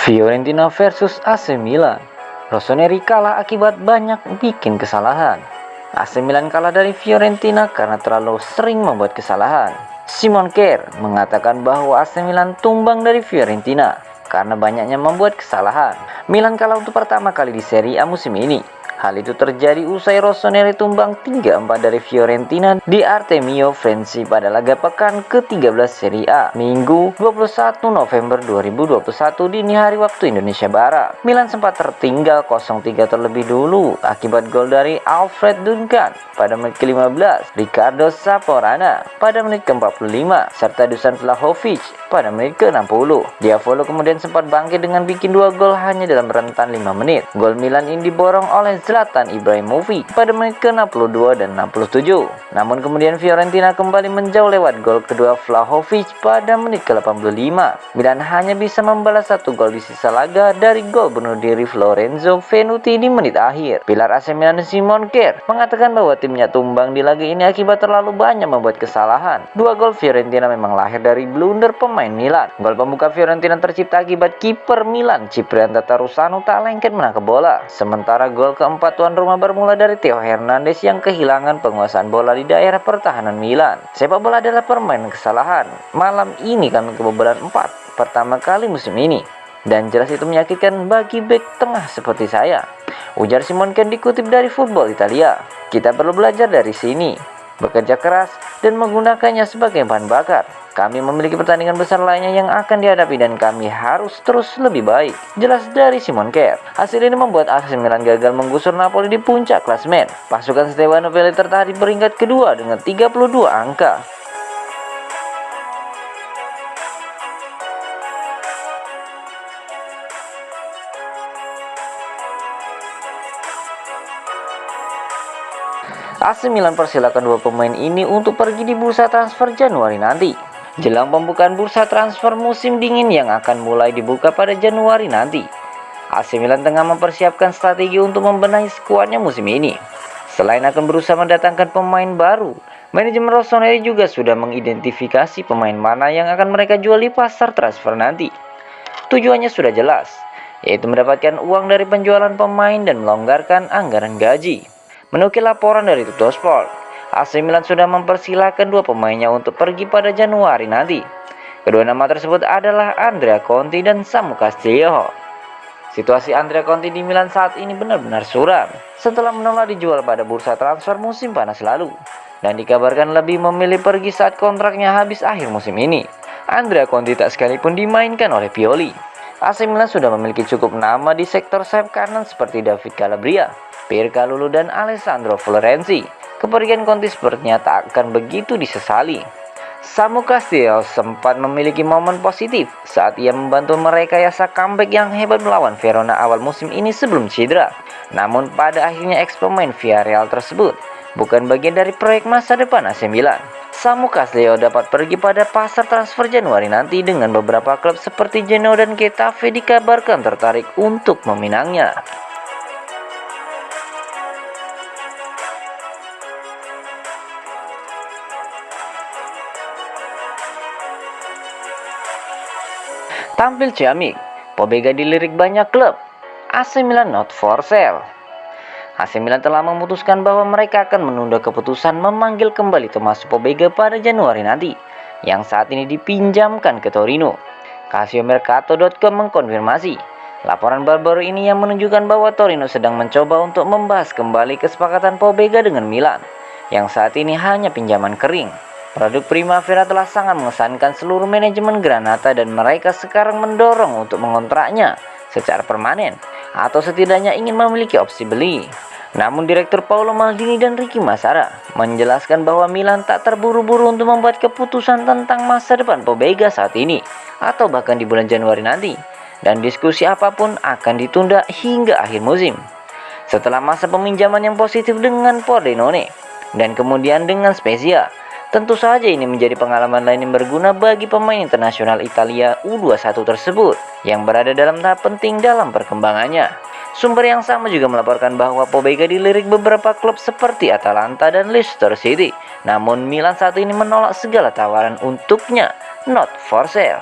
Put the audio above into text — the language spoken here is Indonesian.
Fiorentina versus AC Milan. Rossoneri kalah akibat banyak bikin kesalahan. AC Milan kalah dari Fiorentina karena terlalu sering membuat kesalahan. Simon Kjær mengatakan bahwa AC Milan tumbang dari Fiorentina karena banyaknya membuat kesalahan. Milan kalah untuk pertama kali di Serie A musim ini. Hal itu terjadi usai Rossoneri tumbang 3-4 dari Fiorentina di Artemio Franchi pada laga pekan ke-13 Serie A, Minggu 21 November 2021 dini hari waktu Indonesia Barat. Milan sempat tertinggal 0-3 terlebih dulu akibat gol dari Alfred Duncan pada menit ke-15, Ricardo Saporana pada menit ke-45, serta Dusan Vlahovic pada menit ke-60. Diavolo kemudian sempat bangkit dengan bikin 2 gol hanya dalam rentan 5 menit. Gol Milan ini diborong oleh Zlatan Ibrahimovic pada menit ke-62 dan 67. Namun kemudian Fiorentina kembali menjauh lewat gol kedua Vlahovic pada menit ke-85. Milan hanya bisa membalas 1 gol di sisa laga dari gol bunuh diri Lorenzo Venuti di menit akhir. Pilar AC Milan Simon Kjær mengatakan bahwa timnya tumbang di laga ini akibat terlalu banyak membuat kesalahan. 2 gol Fiorentina memang lahir dari blunder pemain Milan. Gol pembuka Fiorentina tercipta akibat kiper Milan Ciprian Tatarusanu tak lengket menangkap bola. Sementara gol keempat tuan rumah bermula dari Theo Hernandez yang kehilangan penguasaan bola di daerah pertahanan Milan. Sepak bola adalah permainan kesalahan. Malam ini kami kebobolan 4 pertama kali musim ini. Dan jelas itu menyakitkan bagi bek tengah seperti saya, ujar Simon Kjær dikutip dari Football Italia. Kita perlu belajar dari sini, bekerja keras dan menggunakannya sebagai bahan bakar. Kami memiliki pertandingan besar lainnya yang akan dihadapi dan kami harus terus lebih baik, jelas dari Simon Kjær. Hasil ini membuat AC Milan gagal menggusur Napoli di puncak klasemen. Pasukan Stefano Pioli tertahan di peringkat kedua dengan 32 angka. AC Milan persilakan 2 pemain ini untuk pergi di bursa transfer Januari nanti. Jelang pembukaan bursa transfer musim dingin yang akan mulai dibuka pada Januari nanti, AC Milan tengah mempersiapkan strategi untuk membenahi skuadnya musim ini. Selain akan berusaha mendatangkan pemain baru, manajemen Rossoneri juga sudah mengidentifikasi pemain mana yang akan mereka jual di pasar transfer nanti. Tujuannya sudah jelas, yaitu mendapatkan uang dari penjualan pemain dan melonggarkan anggaran gaji. Menukil laporan dari Tuttosport, AC Milan sudah mempersilahkan 2 pemainnya untuk pergi pada Januari nanti. Kedua nama tersebut adalah Andrea Conti dan Samu Castillejo. Situasi Andrea Conti di Milan saat ini benar-benar suram setelah menolak dijual pada bursa transfer musim panas lalu, dan dikabarkan lebih memilih pergi saat kontraknya habis akhir musim ini. Andrea Conti tak sekalipun dimainkan oleh Pioli. AC Milan sudah memiliki cukup nama di sektor sayap kanan seperti David Calabria, Pierre Kalulu dan Alessandro Florenzi. Kepergian Conti sepertinya tak akan begitu disesali. Samu Castillejo sempat memiliki momen positif saat ia membantu merekayasa comeback yang hebat melawan Verona awal musim ini sebelum cedera. Namun pada akhirnya ex pemain Villarreal tersebut bukan bagian dari proyek masa depan AC Milan. Samu Castillejo dapat pergi pada pasar transfer Januari nanti dengan beberapa klub seperti Genoa dan Getafe dikabarkan tertarik untuk meminangnya. Tampil ciamik, Pobega dilirik banyak klub. AC Milan not for sale. AC Milan telah memutuskan bahwa mereka akan menunda keputusan memanggil kembali Tommaso Pobega pada Januari nanti, yang saat ini dipinjamkan ke Torino. Calciomercato.com mengkonfirmasi laporan baru-baru ini yang menunjukkan bahwa Torino sedang mencoba untuk membahas kembali kesepakatan Pobega dengan Milan, yang saat ini hanya pinjaman kering. Produk Primavera telah sangat mengesankan seluruh manajemen Granata dan mereka sekarang mendorong untuk mengontraknya secara permanen atau setidaknya ingin memiliki opsi beli. Namun Direktur Paolo Maldini dan Ricky Massara menjelaskan bahwa Milan tak terburu-buru untuk membuat keputusan tentang masa depan Pobega saat ini atau bahkan di bulan Januari nanti. dan diskusi apapun akan ditunda hingga akhir musim. Setelah masa peminjaman yang positif dengan Pordenone dan kemudian dengan Spezia, tentu saja ini menjadi pengalaman lain yang berguna bagi pemain internasional Italia U21 tersebut yang berada dalam tahap penting dalam perkembangannya. Sumber yang sama juga melaporkan bahwa Pobega dilirik beberapa klub seperti Atalanta dan Leicester City. Namun Milan saat ini menolak segala tawaran untuknya, not for sale.